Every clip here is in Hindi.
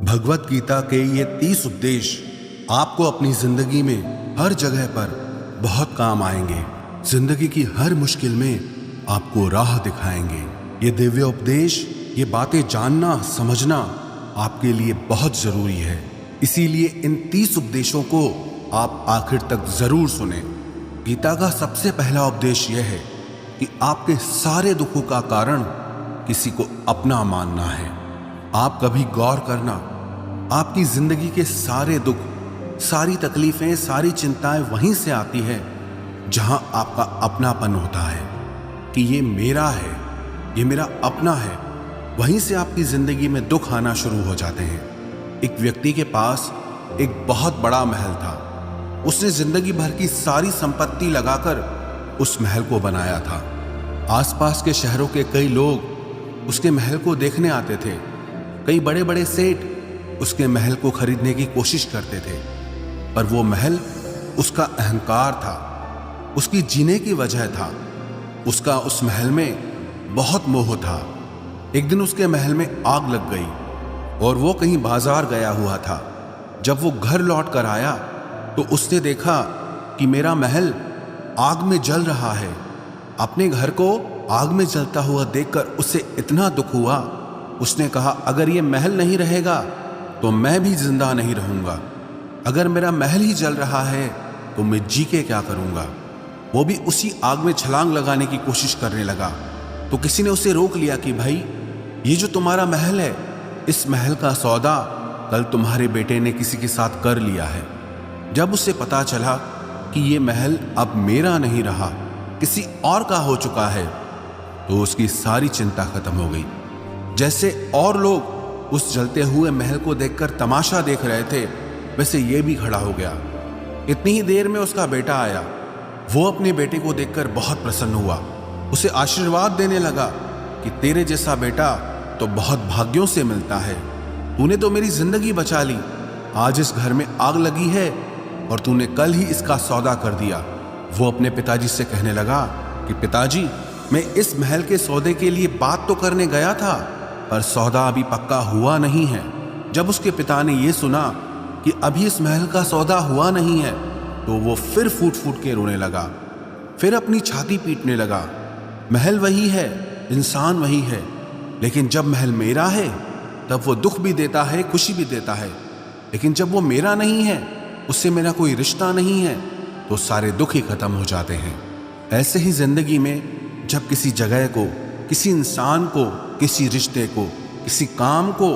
भगवत गीता के ये 30 उपदेश आपको अपनी जिंदगी में हर जगह पर बहुत काम आएंगे। जिंदगी की हर मुश्किल में आपको राह दिखाएंगे। ये दिव्य उपदेश, ये बातें जानना समझना आपके लिए बहुत जरूरी है। इसीलिए इन 30 उपदेशों को आप आखिर तक जरूर सुने। गीता का सबसे पहला उपदेश यह है कि आपके सारे दुखों का कारण किसी को अपना मानना है। आप कभी गौर करना, आपकी जिंदगी के सारे दुख, सारी तकलीफें, सारी चिंताएं वहीं से आती है जहां आपका अपनापन होता है कि ये मेरा है, ये मेरा अपना है। वहीं से आपकी जिंदगी में दुख आना शुरू हो जाते हैं। एक व्यक्ति के पास एक बहुत बड़ा महल था। उसने जिंदगी भर की सारी संपत्ति लगाकर उस महल को बनाया था। आसपास के शहरों के कई लोग उसके महल को देखने आते थे। कई बड़े बड़े सेठ उसके महल को खरीदने की कोशिश करते थे, पर वो महल उसका अहंकार था, उसकी जीने की वजह था। उसका उस महल में बहुत मोह था। एक दिन उसके महल में आग लग गई और वो कहीं बाजार गया हुआ था। जब वो घर लौट कर आया तो उसने देखा कि मेरा महल आग में जल रहा है। अपने घर को आग में जलता हुआ देखकर उसे इतना दुख हुआ। उसने कहा, अगर ये महल नहीं रहेगा तो मैं भी जिंदा नहीं रहूंगा। अगर मेरा महल ही जल रहा है तो मैं जी के क्या करूंगा। वो भी उसी आग में छलांग लगाने की कोशिश करने लगा। तो किसी ने उसे रोक लिया कि भाई, ये जो तुम्हारा महल है, इस महल का सौदा कल तुम्हारे बेटे ने किसी के साथ कर लिया है। जब उसे पता चला कि ये महल अब मेरा नहीं रहा, किसी और का हो चुका है, तो उसकी सारी चिंता खत्म हो गई। जैसे और लोग उस जलते हुए महल को देखकर तमाशा देख रहे थे, वैसे ये भी खड़ा हो गया। इतनी ही देर में उसका बेटा आया। वो अपने बेटे को देखकर बहुत प्रसन्न हुआ। उसे आशीर्वाद देने लगा कि तेरे जैसा बेटा तो बहुत भाग्यों से मिलता है। तूने तो मेरी जिंदगी बचा ली। आज इस घर में आग लगी है और तूने कल ही इसका सौदा कर दिया। वो अपने पिताजी से कहने लगा कि पिताजी, मैं इस महल के सौदे के लिए बात तो करने गया था, पर सौदा अभी पक्का हुआ नहीं है। जब उसके पिता ने यह सुना कि अभी इस महल का सौदा हुआ नहीं है, तो वो फिर फूट फूट के रोने लगा, फिर अपनी छाती पीटने लगा। महल वही है, इंसान वही है, लेकिन जब महल मेरा है तब वो दुख भी देता है, खुशी भी देता है। लेकिन जब वो मेरा नहीं है, उससे मेरा कोई रिश्ता नहीं है, तो सारे दुख ही खत्म हो जाते हैं। ऐसे ही जिंदगी में जब किसी जगह को, किसी इंसान को, किसी रिश्ते को, किसी काम को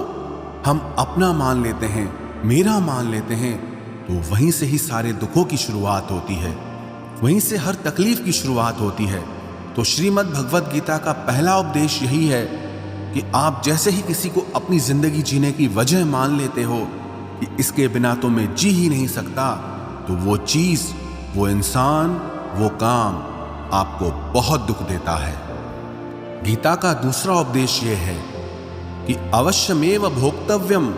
हम अपना मान लेते हैं, मेरा मान लेते हैं, तो वहीं से ही सारे दुखों की शुरुआत होती है, वहीं से हर तकलीफ की शुरुआत होती है। तो श्रीमद् भगवत गीता का पहला उपदेश यही है कि आप जैसे ही किसी को अपनी जिंदगी जीने की वजह मान लेते हो कि इसके बिना तो मैं जी ही नहीं सकता, तो वो चीज, वो इंसान, वो काम आपको बहुत दुख देता है। गीता का दूसरा उपदेश यह है कि अवश्यमेव भोक्तव्यम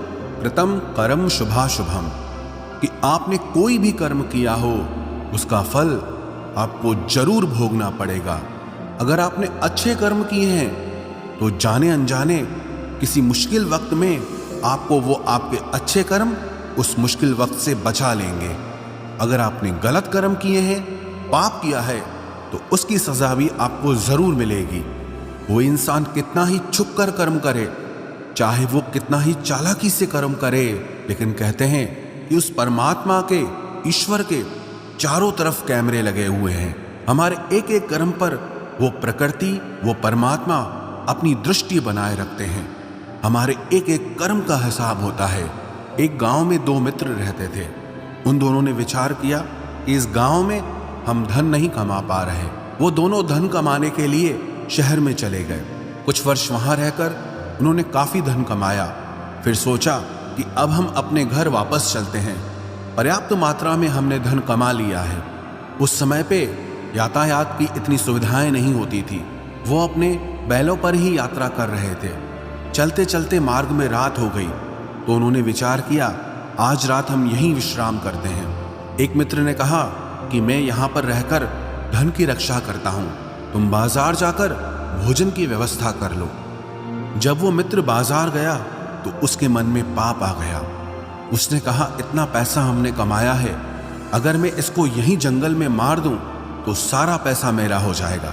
कृतं कर्म शुभाशुभम, कि आपने कोई भी कर्म किया हो उसका फल आपको जरूर भोगना पड़ेगा। अगर आपने अच्छे कर्म किए हैं तो जाने अनजाने किसी मुश्किल वक्त में आपको वो आपके अच्छे कर्म उस मुश्किल वक्त से बचा लेंगे। अगर आपने गलत कर्म किए हैं, पाप किया है, तो उसकी सजा भी आपको जरूर मिलेगी। वो इंसान कितना ही छुप कर कर्म करे, चाहे वो कितना ही चालाकी से कर्म करे, लेकिन कहते हैं कि उस परमात्मा के, ईश्वर के चारों तरफ कैमरे लगे हुए हैं। हमारे एक एक कर्म पर वो प्रकृति, वो परमात्मा अपनी दृष्टि बनाए रखते हैं। हमारे एक एक कर्म का हिसाब होता है। एक गांव में 2 मित्र रहते थे। उन दोनों ने विचार किया कि इस गांव में हम धन नहीं कमा पा रहे। वो दोनों धन कमाने के लिए शहर में चले गए। कुछ वर्ष वहां रहकर उन्होंने काफी धन कमाया। फिर सोचा कि अब हम अपने घर वापस चलते हैं। पर्याप्त मात्रा में हमने धन कमा लिया है। उस समय पे यातायात की इतनी सुविधाएं नहीं होती थी। वो अपने बैलों पर ही यात्रा कर रहे थे। चलते चलते मार्ग में रात हो गई, तो उन्होंने विचार किया, आज रात हम यहीं विश्राम करते हैं। एक मित्र ने कहा कि मैं यहाँ पर रहकर धन की रक्षा करता हूँ, तुम बाजार जाकर भोजन की व्यवस्था कर लो। जब वो मित्र बाजार गया तो उसके मन में पाप आ गया। उसने कहा, इतना पैसा हमने कमाया है, अगर मैं इसको यहीं जंगल में मार दूं तो सारा पैसा मेरा हो जाएगा,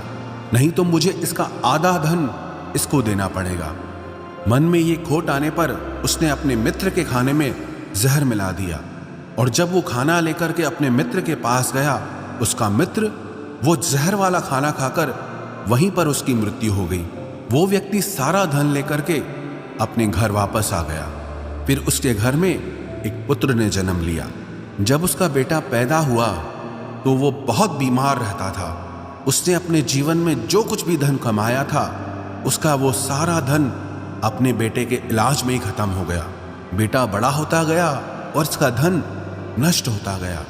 नहीं तो मुझे इसका आधा धन इसको देना पड़ेगा। मन में ये खोट आने पर उसने अपने मित्र के खाने में जहर मिला दिया, और जब वो खाना लेकर के अपने मित्र के पास गया, उसका मित्र वो जहर वाला खाना खाकर वहीं पर उसकी मृत्यु हो गई। वो व्यक्ति सारा धन लेकर के अपने घर वापस आ गया। फिर उसके घर में एक पुत्र ने जन्म लिया। जब उसका बेटा पैदा हुआ तो वो बहुत बीमार रहता था। उसने अपने जीवन में जो कुछ भी धन कमाया था, उसका वो सारा धन अपने बेटे के इलाज में ही खत्म हो गया। बेटा बड़ा होता गया और उसका धन नष्ट होता गया।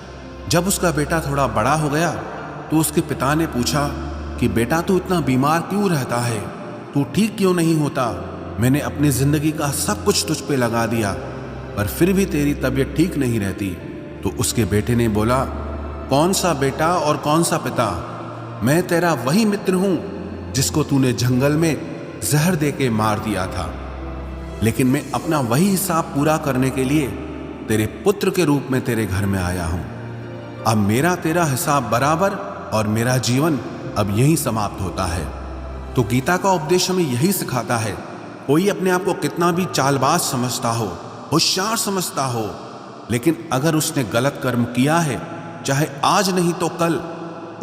जब उसका बेटा थोड़ा बड़ा हो गया तो उसके पिता ने पूछा कि बेटा, तू इतना बीमार क्यों रहता है, तू ठीक क्यों नहीं होता? मैंने अपनी जिंदगी का सब कुछ तुझ पे लगा दिया, पर फिर भी तेरी तबीयत ठीक नहीं रहती। तो उसके बेटे ने बोला, कौन सा बेटा और कौन सा पिता? मैं तेरा वही मित्र हूं जिसको तूने जंगल में जहर दे के मार दिया था, लेकिन मैं अपना वही हिसाब पूरा करने के लिए तेरे पुत्र के रूप में तेरे घर में आया हूं। अब मेरा तेरा हिसाब बराबर और मेरा जीवन अब यही समाप्त होता है। तो गीता का उपदेश हमें यही सिखाता है, कोई अपने आप को कितना भी चालबाज समझता हो, होशियार समझता हो, लेकिन अगर उसने गलत कर्म किया है, चाहे आज नहीं तो कल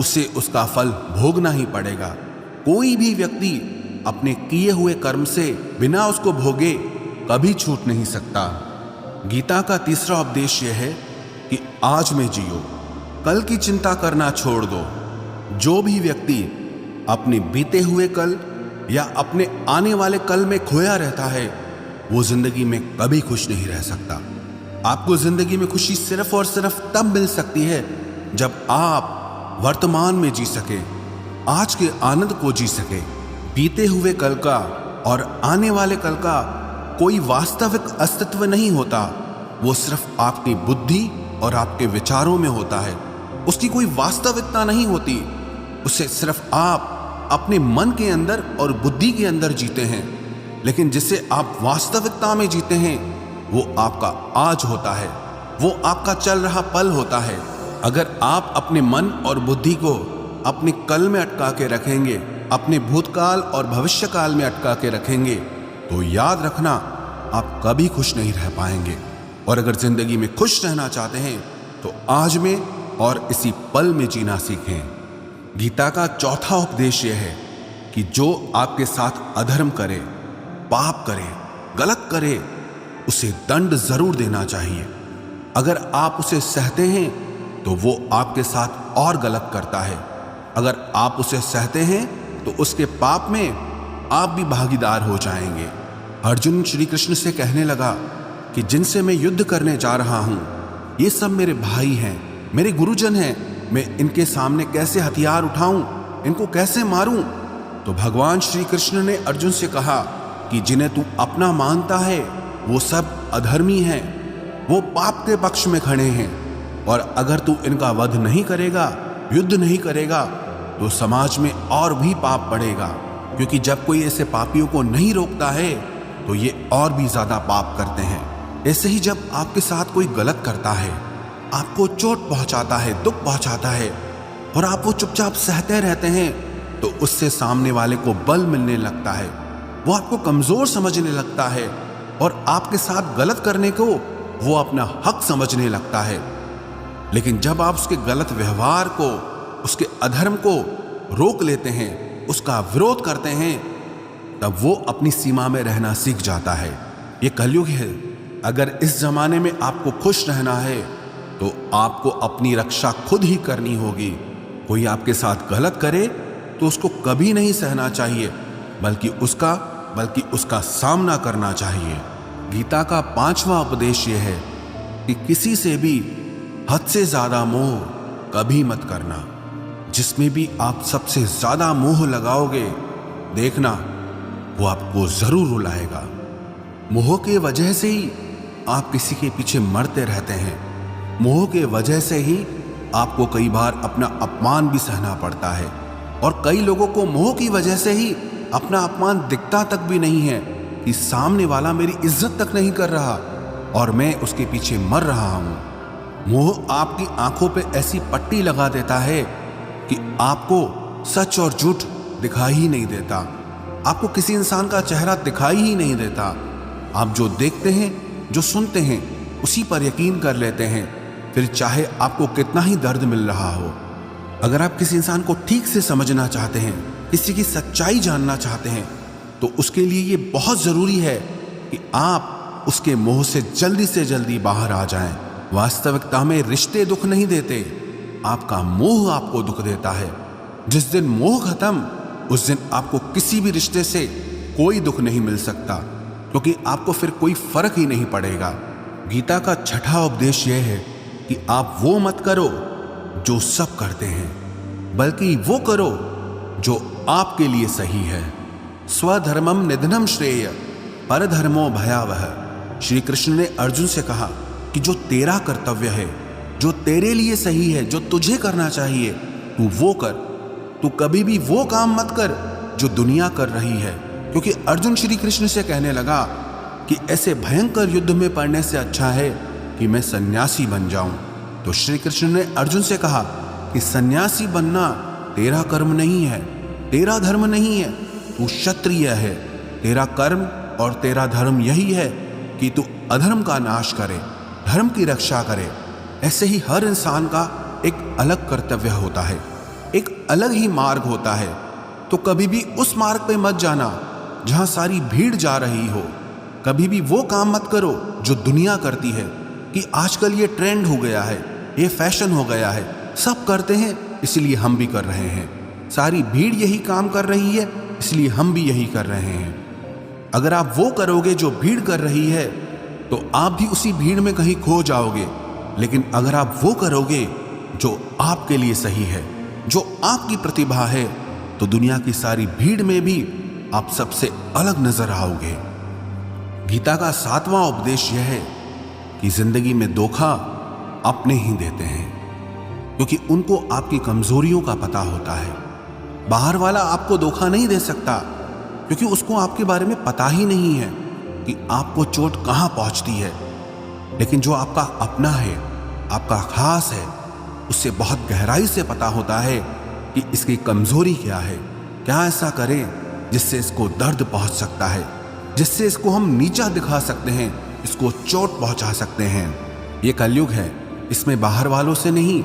उसे उसका फल भोगना ही पड़ेगा। कोई भी व्यक्ति अपने किए हुए कर्म से बिना उसको भोगे कभी छूट नहीं सकता। गीता का तीसरा उपदेश यह है कि आज में जियो, कल की चिंता करना छोड़ दो। जो भी व्यक्ति अपने बीते हुए कल या अपने आने वाले कल में खोया रहता है, वो जिंदगी में कभी खुश नहीं रह सकता। आपको जिंदगी में खुशी सिर्फ और सिर्फ तब मिल सकती है जब आप वर्तमान में जी सके, आज के आनंद को जी सके। बीते हुए कल का और आने वाले कल का कोई वास्तविक अस्तित्व नहीं होता, वो सिर्फ आपकी बुद्धि और आपके विचारों में होता है। उसकी कोई वास्तविकता नहीं होती, उसे सिर्फ आप अपने मन के अंदर और बुद्धि के अंदर जीते हैं। लेकिन जिसे आप वास्तविकता में जीते हैं, वो आपका आज होता है, वो आपका चल रहा पल होता है। अगर आप अपने मन और बुद्धि को अपने कल में अटका के रखेंगे, अपने भूतकाल और भविष्यकाल में अटका के रखेंगे, तो याद रखना आप कभी खुश नहीं रह पाएंगे। और अगर जिंदगी में खुश रहना चाहते हैं तो आज में और इसी पल में जीना सीखें। गीता का चौथा उपदेश यह है कि जो आपके साथ अधर्म करे, पाप करे, गलत करे, उसे दंड जरूर देना चाहिए। अगर आप उसे सहते हैं तो वो आपके साथ और गलत करता है। अगर आप उसे सहते हैं तो उसके पाप में आप भी भागीदार हो जाएंगे। अर्जुन श्री कृष्ण से कहने लगा कि जिनसे मैं युद्ध करने जा रहा हूं, ये सब मेरे भाई हैं, मेरे गुरुजन हैं, मैं इनके सामने कैसे हथियार उठाऊं, इनको कैसे मारूं? तो भगवान श्री कृष्ण ने अर्जुन से कहा कि जिन्हें तू अपना मानता है वो सब अधर्मी हैं, वो पाप के पक्ष में खड़े हैं, और अगर तू इनका वध नहीं करेगा, युद्ध नहीं करेगा, तो समाज में और भी पाप बढ़ेगा। क्योंकि जब कोई ऐसे पापियों को नहीं रोकता है तो ये और भी ज्यादा पाप करते हैं। ऐसे ही जब आपके साथ कोई गलत करता है, आपको चोट पहुंचाता है, दुख पहुंचाता है, और आप वो चुपचाप सहते रहते हैं, तो उससे सामने वाले को बल मिलने लगता है, वो आपको कमजोर समझने लगता है, और आपके साथ गलत करने को वो अपना हक समझने लगता है। लेकिन जब आप उसके गलत व्यवहार को, उसके अधर्म को रोक लेते हैं, उसका विरोध करते हैं, तब वो अपनी सीमा में रहना सीख जाता है। ये कलयुग है। अगर इस जमाने में आपको खुश रहना है तो आपको अपनी रक्षा खुद ही करनी होगी। कोई आपके साथ गलत करे तो उसको कभी नहीं सहना चाहिए, बल्कि उसका सामना करना चाहिए। गीता का पांचवा उपदेश यह है कि किसी से भी हद से ज्यादा मोह कभी मत करना। जिसमें भी आप सबसे ज्यादा मोह लगाओगे, देखना वो आपको जरूर रुलाएगा। मोह के वजह से ही आप किसी के पीछे मरते रहते हैं। मोह के वजह से ही आपको कई बार अपना अपमान भी सहना पड़ता है, और कई लोगों को मोह की वजह से ही अपना अपमान दिखता तक भी नहीं है, कि सामने वाला मेरी इज्जत तक नहीं कर रहा और मैं उसके पीछे मर रहा हूं। मोह आपकी आंखों पे ऐसी पट्टी लगा देता है कि आपको सच और झूठ दिखाई ही नहीं देता, आपको किसी इंसान का चेहरा दिखाई ही नहीं देता। आप जो देखते हैं, जो सुनते हैं, उसी पर यकीन कर लेते हैं, फिर चाहे आपको कितना ही दर्द मिल रहा हो। अगर आप किसी इंसान को ठीक से समझना चाहते हैं, किसी की सच्चाई जानना चाहते हैं, तो उसके लिए ये बहुत जरूरी है कि आप उसके मोह से जल्दी बाहर आ जाएं। वास्तविकता में रिश्ते दुख नहीं देते, आपका मोह आपको दुख देता है। जिस दिन मोह खत्म, उस दिन आपको किसी भी रिश्ते से कोई दुख नहीं मिल सकता, क्योंकि आपको फिर कोई फर्क ही नहीं पड़ेगा। गीता का छठा उपदेश यह है कि आप वो मत करो जो सब करते हैं, बल्कि वो करो जो आपके लिए सही है। स्वधर्मम निधनम श्रेय परधर्मो भयावह। श्री कृष्ण ने अर्जुन से कहा कि जो तेरा कर्तव्य है, जो तेरे लिए सही है, जो तुझे करना चाहिए, तू वो कर। तू कभी भी वो काम मत कर जो दुनिया कर रही है, क्योंकि अर्जुन श्री कृष्ण से कहने लगा कि ऐसे भयंकर युद्ध में पड़ने से अच्छा है कि मैं सन्यासी बन जाऊं। तो श्री कृष्ण ने अर्जुन से कहा कि सन्यासी बनना तेरा कर्म नहीं है, तेरा धर्म नहीं है, तू क्षत्रिय है। तेरा कर्म और तेरा धर्म यही है कि तू अधर्म का नाश करे, धर्म की रक्षा करे। ऐसे ही हर इंसान का एक अलग कर्तव्य होता है, एक अलग ही मार्ग होता है। तो कभी भी उस मार्ग पे मत जाना जहां सारी भीड़ जा रही हो। कभी भी वो काम मत करो जो दुनिया करती है, कि आजकल ये ट्रेंड हो गया है, ये फैशन हो गया है, सब करते हैं इसलिए हम भी कर रहे हैं। सारी भीड़ यही काम कर रही है इसलिए हम भी यही कर रहे हैं। अगर आप वो करोगे जो भीड़ कर रही है, तो आप भी उसी भीड़ में कहीं खो जाओगे। लेकिन अगर आप वो करोगे जो आपके लिए सही है, जो आपकी प्रतिभा है, तो दुनिया की सारी भीड़ में भी आप सबसे अलग नजर आओगे। गीता का 7वां उपदेश यह है कि जिंदगी में धोखा अपने ही देते हैं, क्योंकि उनको आपकी कमजोरियों का पता होता है। बाहर वाला आपको धोखा नहीं दे सकता, क्योंकि उसको आपके बारे में पता ही नहीं है कि आपको चोट कहां पहुंचती है। लेकिन जो आपका अपना है, आपका खास है, उससे बहुत गहराई से पता होता है कि इसकी कमजोरी क्या है, क्या ऐसा करें जिससे इसको दर्द पहुंच सकता है, जिससे इसको हम नीचा दिखा सकते हैं, इसको चोट पहुंचा सकते हैं। ये कलयुग है, इसमें बाहर वालों से नहीं,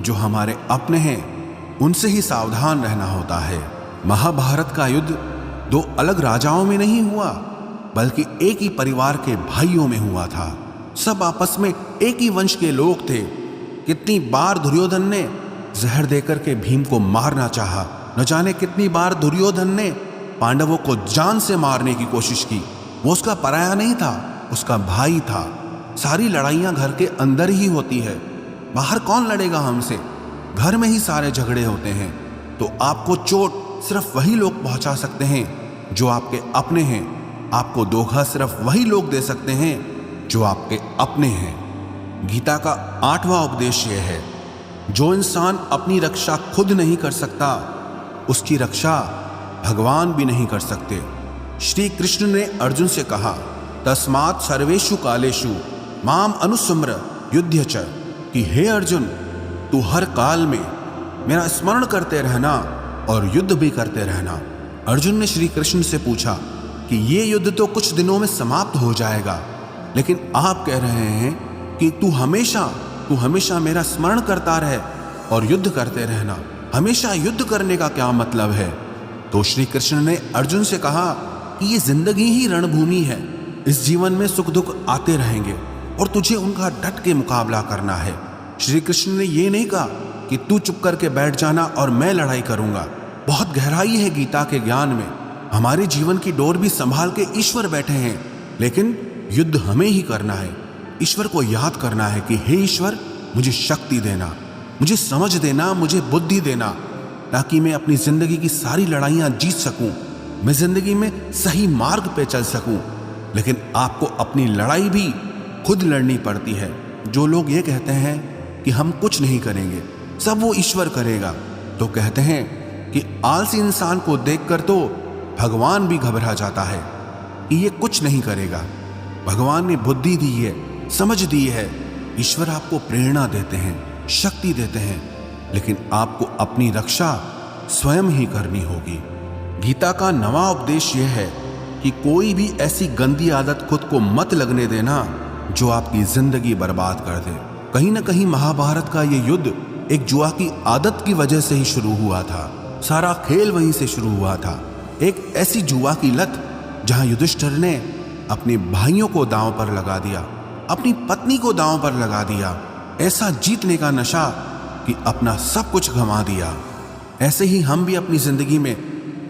जो हमारे अपने हैं उनसे ही सावधान रहना होता है। महाभारत का युद्ध दो अलग राजाओं में नहीं हुआ, बल्कि एक ही परिवार के भाइयों में हुआ था। सब आपस में एक ही वंश के लोग थे। कितनी बार दुर्योधन ने जहर देकर के भीम को मारना चाहा, न जाने कितनी बार दुर्योधन ने पांडवों को जान से मारने की कोशिश की। वो उसका पराया नहीं था, उसका भाई था। सारी लड़ाइयां घर के अंदर ही होती है, बाहर कौन लड़ेगा हमसे? घर में ही सारे झगड़े होते हैं। तो आपको चोट सिर्फ वही लोग पहुंचा सकते हैं जो आपके अपने हैं। आपको धोखा सिर्फ वही लोग दे सकते हैं जो आपके अपने हैं। गीता का 8वां उपदेश यह है, जो इंसान अपनी रक्षा खुद नहीं कर सकता, उसकी रक्षा भगवान भी नहीं कर सकते। श्री कृष्ण ने अर्जुन से कहा, तस्मात् सर्वेषु कालेषु माम अनुस्मर युध्य च, कि हे अर्जुन, तू हर काल में मेरा स्मरण करते रहना और युद्ध भी करते रहना। अर्जुन ने श्री कृष्ण से पूछा कि ये युद्ध तो कुछ दिनों में समाप्त हो जाएगा, लेकिन आप कह रहे हैं कि तू हमेशा मेरा स्मरण करता रहे और युद्ध करते रहना। हमेशा युद्ध करने का क्या मतलब है? तो श्री कृष्ण ने अर्जुन से कहा कि ये जिंदगी ही रणभूमि है। इस जीवन में सुख दुख आते रहेंगे और तुझे उनका डट के मुकाबला करना है। श्री कृष्ण ने ये नहीं कहा कि तू चुप करके बैठ जाना और मैं लड़ाई करूंगा। बहुत गहराई है गीता के ज्ञान में। हमारे जीवन की डोर भी संभाल के ईश्वर बैठे हैं, लेकिन युद्ध हमें ही करना है। ईश्वर को याद करना है कि हे ईश्वर, मुझे शक्ति देना, मुझे समझ देना, मुझे बुद्धि देना, ताकि मैं अपनी जिंदगी की सारी लड़ाइयां जीत सकूं, मैं जिंदगी में सही मार्ग पे चल सकूं। लेकिन आपको अपनी लड़ाई भी खुद लड़नी पड़ती है। जो लोग ये कहते हैं कि हम कुछ नहीं करेंगे, सब वो ईश्वर करेगा, तो कहते हैं कि आलसी इंसान को देखकर तो भगवान भी घबरा जाता है। कि ये कुछ नहीं करेगा। भगवान ने बुद्धि दी है, समझ दी है। ईश्वर आपको प्रेरणा देते हैं, शक्ति देते हैं, लेकिन आपको अपनी रक्षा स्वयं ही करनी होगी। गीता का नवा उपदेश यह है कि कोई भी ऐसी गंदी आदत खुद को मत लगने देना जो आपकी जिंदगी बर्बाद कर दे। कहीं ना कहीं महाभारत का ये युद्ध एक जुआ की आदत की वजह से ही शुरू हुआ था। सारा खेल वहीं से शुरू हुआ था। एक ऐसी जुआ की लत जहां युधिष्ठिर ने अपने भाइयों को दांव पर लगा दिया, अपनी पत्नी को दांव पर लगा दिया। ऐसा जीतने का नशा कि अपना सब कुछ गंवा दिया। ऐसे ही हम भी अपनी जिंदगी में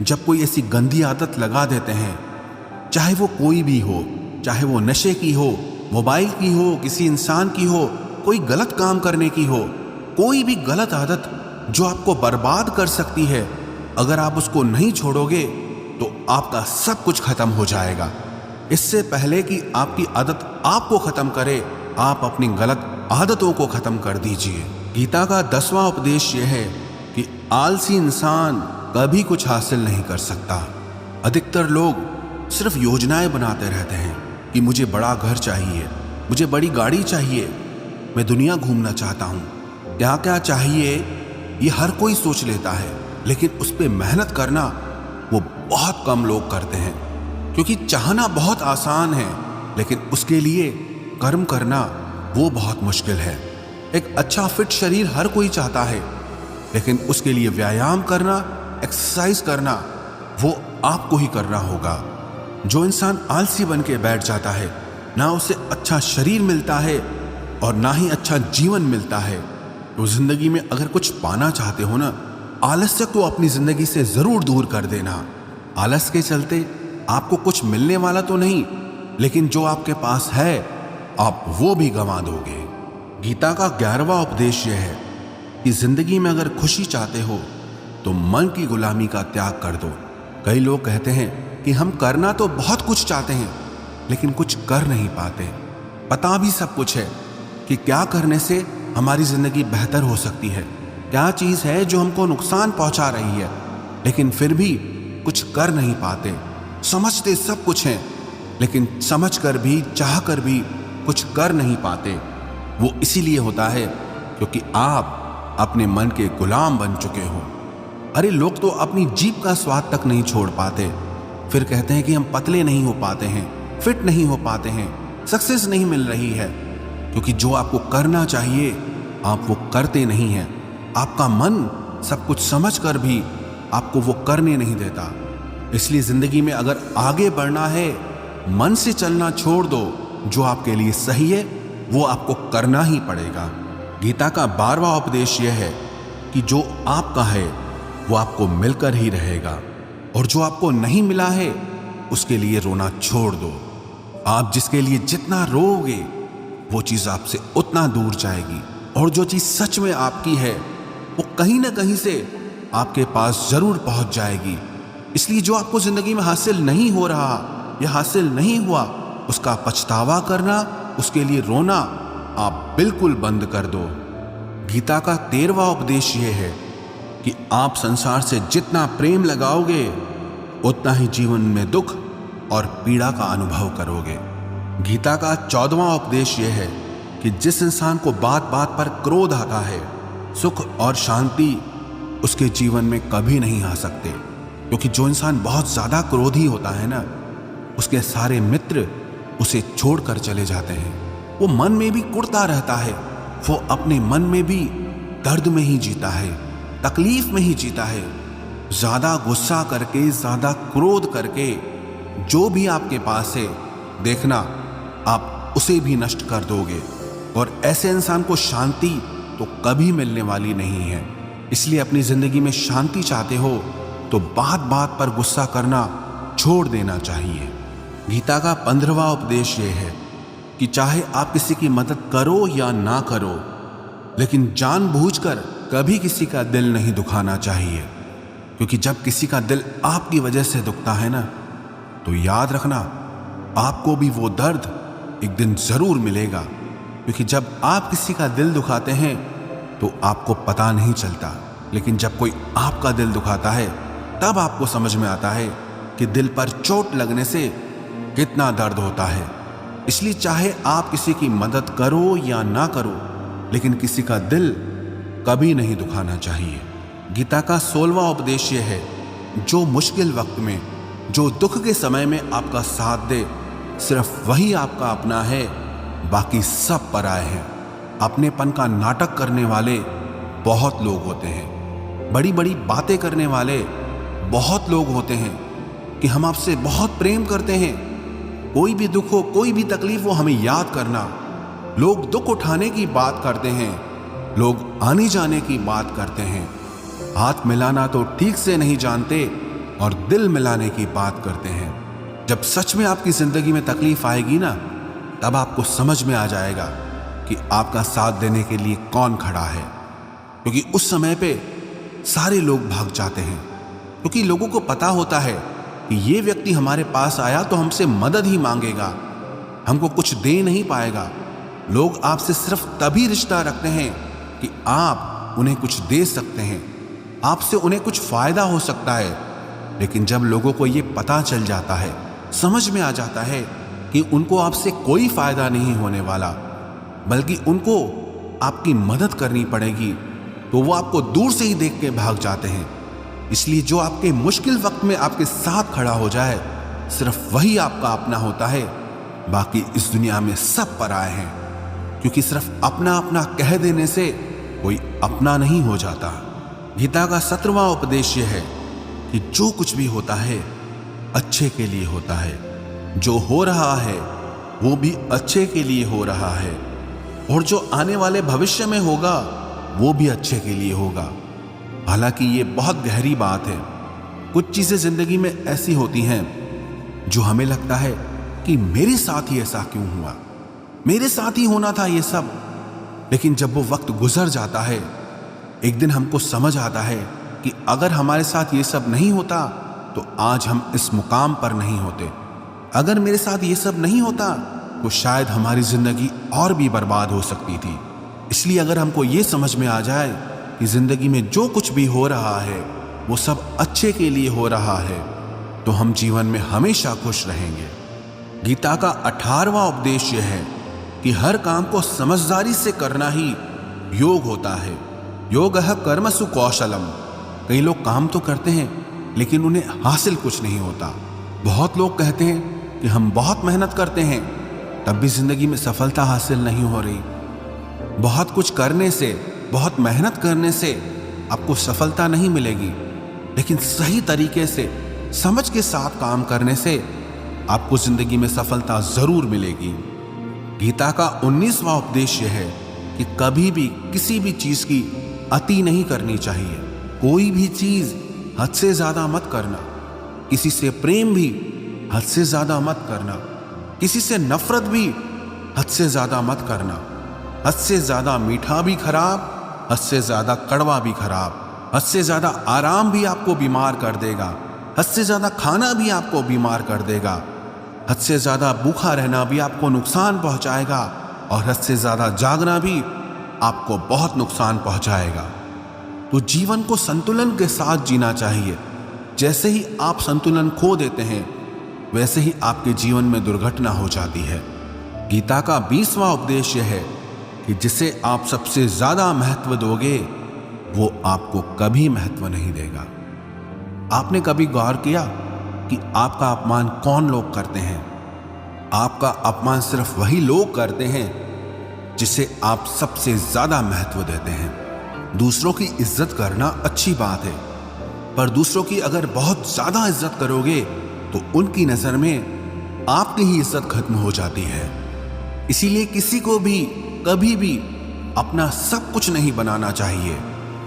जब कोई ऐसी गंदी आदत लगा देते हैं, चाहे वो कोई भी हो, चाहे वो नशे की हो, मोबाइल की हो, किसी इंसान की हो, कोई गलत काम करने की हो, कोई भी गलत आदत जो आपको बर्बाद कर सकती है, अगर आप उसको नहीं छोड़ोगे तो आपका सब कुछ खत्म हो जाएगा। इससे पहले कि आपकी आदत आपको खत्म करे, आप अपनी गलत आदतों को खत्म कर दीजिए। गीता का 10वां उपदेश यह है कि आलसी इंसान कभी कुछ हासिल नहीं कर सकता। अधिकतर लोग सिर्फ योजनाएं बनाते रहते हैं कि मुझे बड़ा घर चाहिए, मुझे बड़ी गाड़ी चाहिए, मैं दुनिया घूमना चाहता हूँ, क्या क्या चाहिए ये हर कोई सोच लेता है, लेकिन उस पर मेहनत करना वो बहुत कम लोग करते हैं। क्योंकि चाहना बहुत आसान है, लेकिन उसके लिए कर्म करना वो बहुत मुश्किल है। एक अच्छा फिट शरीर हर कोई चाहता है, लेकिन उसके लिए व्यायाम करना, एक्सरसाइज करना वो आपको ही करना होगा। जो इंसान आलसी बन के बैठ जाता है, ना उसे अच्छा शरीर मिलता है और ना ही अच्छा जीवन मिलता है। तो जिंदगी में अगर कुछ पाना चाहते हो ना, आलस्य को अपनी जिंदगी से जरूर दूर कर देना। आलस के चलते आपको कुछ मिलने वाला तो नहीं, लेकिन जो आपके पास है आप वो भी गंवा दोगे। गीता का 11वां उपदेश यह है कि जिंदगी में अगर खुशी चाहते हो तो मन की गुलामी का त्याग कर दो। कई लोग कहते हैं कि हम करना तो बहुत कुछ चाहते हैं, लेकिन कुछ कर नहीं पाते। पता भी सब कुछ है कि क्या करने से हमारी जिंदगी बेहतर हो सकती है, क्या चीज है जो हमको नुकसान पहुंचा रही है, लेकिन फिर भी कुछ कर नहीं पाते। समझते सब कुछ हैं, लेकिन समझ कर भी, चाह कर भी कुछ कर नहीं पाते। वो इसीलिए होता है क्योंकि आप अपने मन के गुलाम बन चुके हो। अरे लोग तो अपनी जीभ का स्वाद तक नहीं छोड़ पाते, फिर कहते हैं कि हम पतले नहीं हो पाते हैं, फिट नहीं हो पाते हैं, सक्सेस नहीं मिल रही है। क्योंकि जो आपको करना चाहिए आप वो करते नहीं हैं। आपका मन सब कुछ समझ कर भी आपको वो करने नहीं देता। इसलिए जिंदगी में अगर आगे बढ़ना है, मन से चलना छोड़ दो। जो आपके लिए सही है वो आपको करना ही पड़ेगा। गीता का 12वां उपदेश यह है कि जो आपका है वो आपको मिलकर ही रहेगा, और जो आपको नहीं मिला है उसके लिए रोना छोड़ दो। आप जिसके लिए जितना रोओगे वो चीज आपसे उतना दूर जाएगी, और जो चीज सच में आपकी है वो कहीं ना कहीं से आपके पास जरूर पहुंच जाएगी। इसलिए जो आपको जिंदगी में हासिल नहीं हो रहा या हासिल नहीं हुआ, उसका पछतावा करना, उसके लिए रोना आप बिल्कुल बंद कर दो। गीता का 13वां उपदेश यह है कि आप संसार से जितना प्रेम लगाओगे उतना ही जीवन में दुख और पीड़ा का अनुभव करोगे। गीता का 14वां उपदेश यह है कि जिस इंसान को बात बात पर क्रोध आता है, सुख और शांति उसके जीवन में कभी नहीं आ सकते। क्योंकि जो इंसान बहुत ज्यादा क्रोधी होता है ना, उसके सारे मित्र उसे छोड़कर चले जाते हैं। वो मन में भी कुढ़ता रहता है, वो अपने मन में भी दर्द में ही जीता है, तकलीफ में ही जीता है। ज्यादा गुस्सा करके, ज्यादा क्रोध करके जो भी आपके पास है, देखना आप उसे भी नष्ट कर दोगे। और ऐसे इंसान को शांति तो कभी मिलने वाली नहीं है। इसलिए अपनी जिंदगी में शांति चाहते हो तो बात बात पर गुस्सा करना छोड़ देना चाहिए। गीता का 15वां उपदेश यह है कि चाहे आप किसी की मदद करो या ना करो, लेकिन जानबूझकर कभी किसी का दिल नहीं दुखाना चाहिए। क्योंकि जब किसी का दिल आपकी वजह से दुखता है ना, तो याद रखना आपको भी वो दर्द एक दिन जरूर मिलेगा। क्योंकि जब आप किसी का दिल दुखाते हैं तो आपको पता नहीं चलता, लेकिन जब कोई आपका दिल दुखाता है तब आपको समझ में आता है कि दिल पर चोट लगने से कितना दर्द होता है। इसलिए चाहे आप किसी की मदद करो या ना करो, लेकिन किसी का दिल कभी नहीं दुखाना चाहिए। गीता का 16वां उपदेश यह है, जो मुश्किल वक्त में, जो दुख के समय में आपका साथ दे, सिर्फ वही आपका अपना है, बाकी सब पराए हैं। अपनेपन का नाटक करने वाले बहुत लोग होते हैं, बड़ी बड़ी बातें करने वाले बहुत लोग होते हैं कि हम आपसे बहुत प्रेम करते हैं। कोई भी दुख हो, कोई भी तकलीफ हो, हमें याद करना। लोग दुख उठाने की बात करते हैं, लोग आने जाने की बात करते हैं, हाथ मिलाना तो ठीक से नहीं जानते और दिल मिलाने की बात करते हैं। जब सच में आपकी जिंदगी में तकलीफ आएगी ना, तब आपको समझ में आ जाएगा कि आपका साथ देने के लिए कौन खड़ा है। क्योंकि उस समय पे सारे लोग भाग जाते हैं, क्योंकि लोगों को पता होता है कि ये व्यक्ति हमारे पास आया तो हमसे मदद ही मांगेगा, हमको कुछ दे नहीं पाएगा। लोग आपसे सिर्फ तभी रिश्ता रखते हैं कि आप उन्हें कुछ दे सकते हैं, आपसे उन्हें कुछ फायदा हो सकता है। लेकिन जब लोगों को ये पता चल जाता है, समझ में आ जाता है कि उनको आपसे कोई फायदा नहीं होने वाला, बल्कि उनको आपकी मदद करनी पड़ेगी, तो वो आपको दूर से ही देख के भाग जाते हैं। इसलिए जो आपके मुश्किल वक्त में आपके साथ खड़ा हो जाए, सिर्फ वही आपका अपना होता है, बाकी इस दुनिया में सब पराए हैं। क्योंकि सिर्फ अपना अपना कह देने से कोई अपना नहीं हो जाता। गीता का 17वां उपदेश यह है कि जो कुछ भी होता है अच्छे के लिए होता है, जो हो रहा है वो भी अच्छे के लिए हो रहा है, और जो आने वाले भविष्य में होगा वो भी अच्छे के लिए होगा। हालांकि ये बहुत गहरी बात है। कुछ चीजें जिंदगी में ऐसी होती हैं जो हमें लगता है कि मेरे साथ ही ऐसा क्यों हुआ, मेरे साथ ही होना था ये सब। लेकिन जब वो वक्त गुजर जाता है, एक दिन हमको समझ आता है कि अगर हमारे साथ ये सब नहीं होता तो आज हम इस मुकाम पर नहीं होते। अगर मेरे साथ ये सब नहीं होता तो शायद हमारी जिंदगी और भी बर्बाद हो सकती थी। इसलिए अगर हमको ये समझ में आ जाए कि जिंदगी में जो कुछ भी हो रहा है वो सब अच्छे के लिए हो रहा है, तो हम जीवन में हमेशा खुश रहेंगे। गीता का 18वां उपदेश यह है कि हर काम को समझदारी से करना ही योग होता है। योगः कर्मसु कौशलम। कई लोग काम तो करते हैं लेकिन उन्हें हासिल कुछ नहीं होता। बहुत लोग कहते हैं कि हम बहुत मेहनत करते हैं, तब भी जिंदगी में सफलता हासिल नहीं हो रही। बहुत कुछ करने से, बहुत मेहनत करने से आपको सफलता नहीं मिलेगी, लेकिन सही तरीके से, समझ के साथ काम करने से आपको जिंदगी में सफलता जरूर मिलेगी। गीता का 19वां उपदेश यह है कि कभी भी किसी भी चीज की अति नहीं करनी चाहिए। कोई भी चीज हद से ज्यादा मत करना। किसी से प्रेम भी हद से ज्यादा मत करना। किसी से नफरत भी हद से ज्यादा मत करना। हद से ज्यादा मीठा भी खराब, हद से ज्यादा कड़वा भी खराब। हद से ज्यादा आराम भी आपको बीमार कर देगा। हद से ज्यादा खाना भी आपको बीमार कर देगा। हद से ज्यादा भूखा रहना भी आपको नुकसान पहुंचाएगा, और हद से ज्यादा जागना भी आपको बहुत नुकसान पहुंचाएगा। तो जीवन को संतुलन के साथ जीना चाहिए। जैसे ही आप संतुलन खो देते हैं, वैसे ही आपके जीवन में दुर्घटना हो जाती है। गीता का 20वां उपदेश यह है कि जिसे आप सबसे ज्यादा महत्व दोगे, वो आपको कभी महत्व नहीं देगा। आपने कभी गौर किया कि आपका अपमान कौन लोग करते हैं? आपका अपमान सिर्फ वही लोग करते हैं जिसे आप सबसे ज्यादा महत्व देते हैं। दूसरों की इज्जत करना अच्छी बात है, पर दूसरों की अगर बहुत ज्यादा इज्जत करोगे तो उनकी नजर में आपकी ही इज्जत खत्म हो जाती है। इसीलिए किसी को भी कभी भी अपना सब कुछ नहीं बनाना चाहिए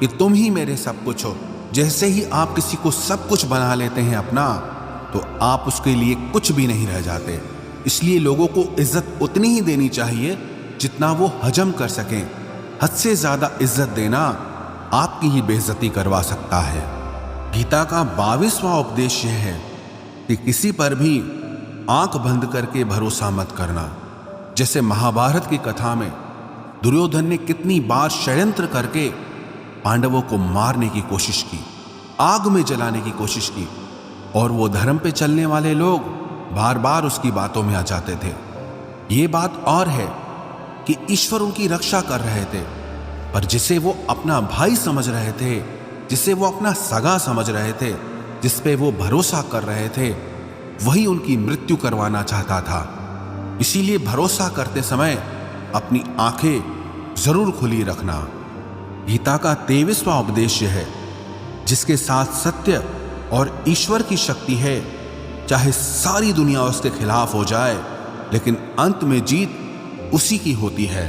कि तुम ही मेरे सब कुछ हो। जैसे ही आप किसी को सब कुछ बना लेते हैं अपना, तो आप उसके लिए कुछ भी नहीं रह जाते। इसलिए लोगों को इज्जत उतनी ही देनी चाहिए जितना वो हजम कर सकें। हद से ज्यादा इज्जत देना आपकी ही बेइज्जती करवा सकता है। गीता का 22वां उपदेश यह है कि किसी पर भी आंख बंद करके भरोसा मत करना। जैसे महाभारत की कथा में दुर्योधन ने कितनी बार षड्यंत्र करके पांडवों को मारने की कोशिश की, आग में जलाने की कोशिश की, और वो धर्म पे चलने वाले लोग बार बार उसकी बातों में आ जाते थे। ये बात और है कि ईश्वर उनकी रक्षा कर रहे थे, पर जिसे वो अपना भाई समझ रहे थे, जिसे वो अपना सगा समझ रहे थे, जिस पे वो भरोसा कर रहे थे, वही उनकी मृत्यु करवाना चाहता था। इसीलिए भरोसा करते समय अपनी आंखें जरूर खुली रखना। गीता का 23वां उपदेश है, जिसके साथ सत्य और ईश्वर की शक्ति है, चाहे सारी दुनिया उसके खिलाफ हो जाए, लेकिन अंत में जीत उसी की होती है।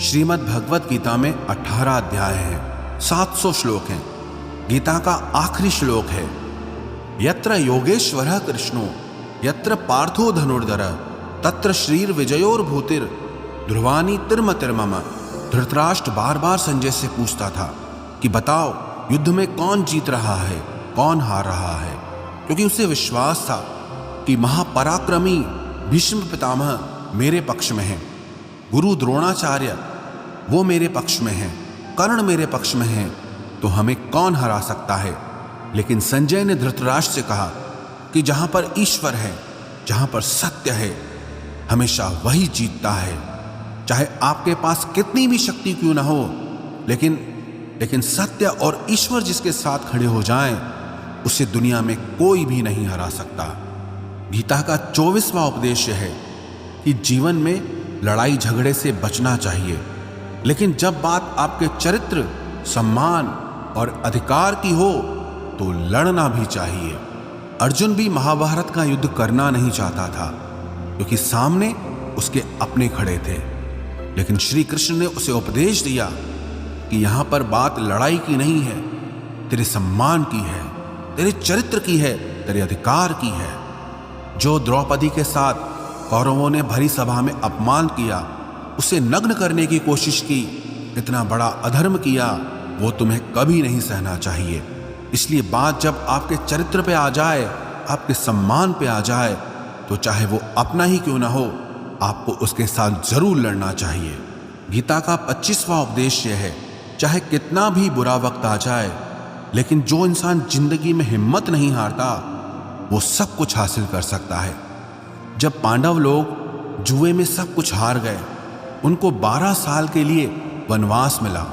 श्रीमद् भगवत गीता में 18 अध्याय हैं, 700 श्लोक हैं। गीता का आखिरी श्लोक है, यत्र योगेश्वरः कृष्णो यत्र पार्थो धनुर्धर तत्र श्रीर विजयोर्भूतिर ध्रुवानी तिर्मतिर्मम। धृतराष्ट्र बार बार संजय से पूछता था कि बताओ युद्ध में कौन जीत रहा है, कौन हार रहा है, क्योंकि उसे विश्वास था कि महापराक्रमी भीष्म पितामह मेरे पक्ष में हैं, गुरु द्रोणाचार्य वो मेरे पक्ष में हैं, कर्ण मेरे पक्ष में हैं, तो हमें कौन हरा सकता है। लेकिन संजय ने धृतराष्ट्र से कहा कि जहां पर ईश्वर है, जहां पर सत्य है, हमेशा वही जीतता है। चाहे आपके पास कितनी भी शक्ति क्यों ना हो, लेकिन सत्य और ईश्वर जिसके साथ खड़े हो जाएं, उसे दुनिया में कोई भी नहीं हरा सकता। गीता का 24वां उपदेश है कि जीवन में लड़ाई झगड़े से बचना चाहिए, लेकिन जब बात आपके चरित्र, सम्मान और अधिकार की हो तो लड़ना भी चाहिए। अर्जुन भी महाभारत का युद्ध करना नहीं चाहता था, क्योंकि सामने उसके अपने खड़े थे, लेकिन श्री कृष्ण ने उसे उपदेश दिया कि यहां पर बात लड़ाई की नहीं है, तेरे सम्मान की है, तेरे चरित्र की है, तेरे अधिकार की है। जो द्रौपदी के साथ कौरवों ने भरी सभा में अपमान किया, उसे नग्न करने की कोशिश की, इतना बड़ा अधर्म किया, वो तुम्हें कभी नहीं सहना चाहिए। इसलिए बात जब आपके चरित्र पे आ जाए, आपके सम्मान पे आ जाए, तो चाहे वो अपना ही क्यों ना हो, आपको उसके साथ जरूर लड़ना चाहिए। गीता का 25वां उपदेश यह है, चाहे कितना भी बुरा वक्त आ जाए, लेकिन जो इंसान जिंदगी में हिम्मत नहीं हारता, वो सब कुछ हासिल कर सकता है। जब पांडव लोग जुए में सब कुछ हार गए, उनको 12 साल के लिए वनवास मिला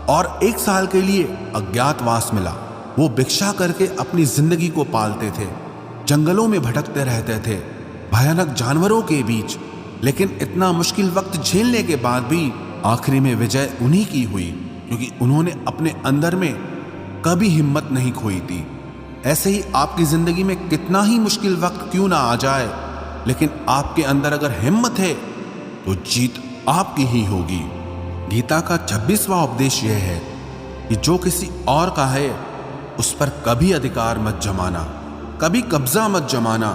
और 1 साल के लिए अज्ञातवास मिला। वो भिक्षा करके अपनी जिंदगी को पालते थे, जंगलों में भटकते रहते थे, भयानक जानवरों के बीच, लेकिन इतना मुश्किल वक्त झेलने के बाद भी आखिरी में विजय उन्हीं की हुई, क्योंकि उन्होंने अपने अंदर में कभी हिम्मत नहीं खोई थी। ऐसे ही आपकी जिंदगी में कितना ही मुश्किल वक्त क्यों ना आ जाए, लेकिन आपके अंदर अगर हिम्मत है तो जीत आपकी ही होगी। गीता का 26वां उपदेश यह है कि जो किसी और का है उस पर कभी अधिकार मत जमाना, कभी कब्जा मत जमाना।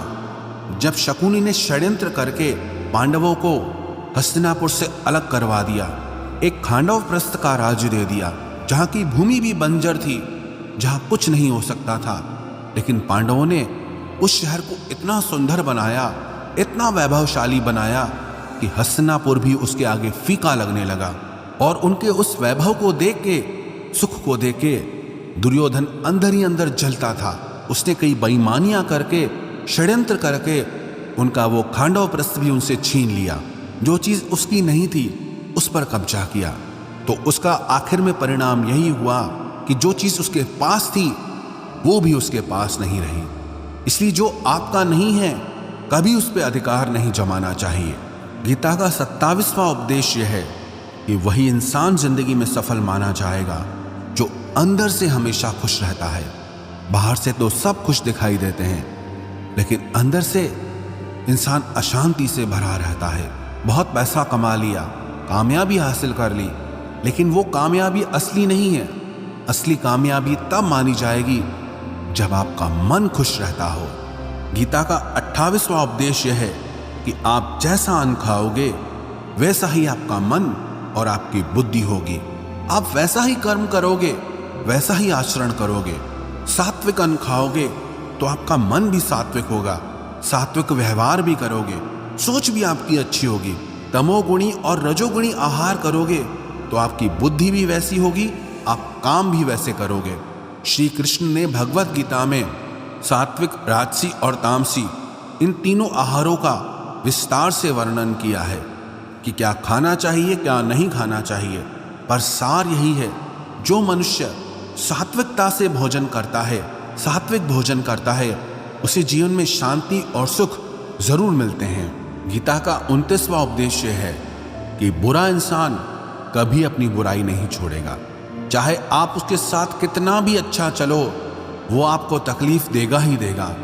जब शकुनी ने षड्यंत्र करके पांडवों को हस्तिनापुर से अलग करवा दिया, एक खांडवप्रस्थ का राज्य दे दिया, जहां की भूमि भी बंजर थी, जहां कुछ नहीं हो सकता था, लेकिन पांडवों ने उस शहर को इतना सुंदर बनाया, इतना वैभवशाली बनाया कि हस्तिनापुर भी उसके आगे फीका लगने लगा। और उनके उस वैभव को देख के, सुख को देख के दुर्योधन अंदर ही अंदर जलता था। उसने कई बेईमानियां करके, षड्यंत्र करके उनका वो खांडवप्रस्थ भी उनसे छीन लिया। जो चीज उसकी नहीं थी उस पर कब्जा किया। तो उसका आखिर में परिणाम यही हुआ कि जो चीज उसके पास थी वो भी उसके पास नहीं रही। इसलिए जो आपका नहीं है कभी उस पर अधिकार नहीं जमाना चाहिए। गीता का 27वां उपदेश यह है कि वही इंसान जिंदगी में सफल माना जाएगा जो अंदर से हमेशा खुश रहता है। बाहर से तो सब खुश दिखाई देते हैं, लेकिन अंदर से इंसान अशांति से भरा रहता है। बहुत पैसा कमा लिया, कामयाबी हासिल कर ली, लेकिन वो कामयाबी असली नहीं है। असली कामयाबी तब मानी जाएगी जब आपका मन खुश रहता हो। गीता का 28वां उपदेश यह है कि आप जैसा अन्न खाओगे वैसा ही आपका मन और आपकी बुद्धि होगी। आप वैसा ही कर्म करोगे, वैसा ही आचरण करोगे। सात्विक अन्न खाओगे तो आपका मन भी सात्विक होगा, सात्विक व्यवहार भी करोगे, सोच भी आपकी अच्छी होगी। तमोगुणी और रजोगुणी आहार करोगे तो आपकी बुद्धि भी वैसी होगी, आप काम भी वैसे करोगे। श्री कृष्ण ने भगवत गीता में सात्विक, राजसी और तामसी इन तीनों आहारों का विस्तार से वर्णन किया है कि क्या खाना चाहिए, क्या नहीं खाना चाहिए। पर सार यही है, जो मनुष्य सात्विकता से भोजन करता है, सात्विक भोजन करता है, उसे जीवन में शांति और सुख जरूर मिलते हैं। गीता का 29वां उपदेश है कि बुरा इंसान कभी अपनी बुराई नहीं छोड़ेगा। चाहे आप उसके साथ कितना भी अच्छा चलो, वो आपको तकलीफ देगा ही देगा।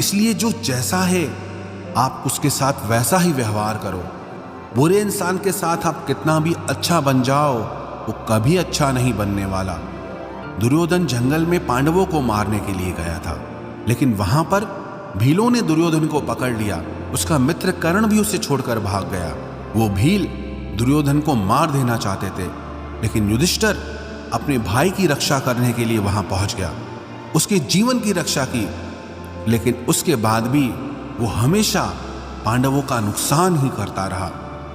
इसलिए जो जैसा है आप उसके साथ वैसा ही व्यवहार करो। बुरे इंसान के साथ आप कितना भी अच्छा बन जाओ, वो कभी अच्छा नहीं बनने वाला। दुर्योधन जंगल में पांडवों को मारने के लिए गया था, लेकिन वहां पर भीलों ने दुर्योधन को पकड़ लिया। उसका मित्र कर्ण भी उसे छोड़कर भाग गया। वो भील दुर्योधन को मार देना चाहते थे, लेकिन युधिष्ठिर अपने भाई की रक्षा करने के लिए वहां पहुंच गया, उसके जीवन की रक्षा की। लेकिन उसके बाद भी वो हमेशा पांडवों का नुकसान ही करता रहा।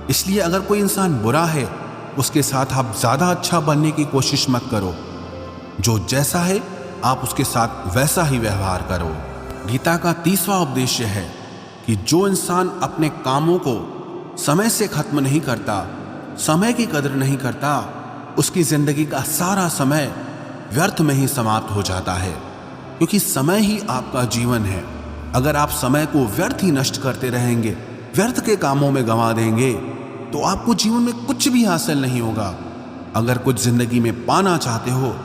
इसलिए अगर कोई इंसान बुरा है, उसके साथ आप ज्यादा अच्छा बनने की कोशिश मत करो। जो जैसा है आप उसके साथ वैसा ही व्यवहार करो। गीता का 30वां उपदेश है कि जो इंसान अपने कामों को समय से खत्म नहीं करता, समय की कदर नहीं करता, उसकी जिंदगी का सारा समय व्यर्थ में ही समाप्त हो जाता है। क्योंकि समय ही आपका जीवन है। अगर आप समय को व्यर्थ ही नष्ट करते रहेंगे, व्यर्थ के कामों में गंवा देंगे, तो आपको जीवन में कुछ भी हासिल नहीं होगा। अगर कुछ जिंदगी में पाना चाहते हो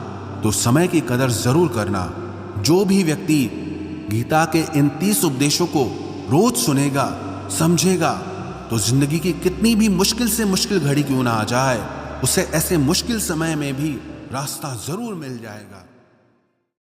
तो समय की कदर जरूर करना। जो भी व्यक्ति गीता के इन 30 उपदेशों को रोज सुनेगा, समझेगा, तो जिंदगी की कितनी भी मुश्किल से मुश्किल घड़ी क्यों ना आ जाए, उसे ऐसे मुश्किल समय में भी रास्ता जरूर मिल जाएगा।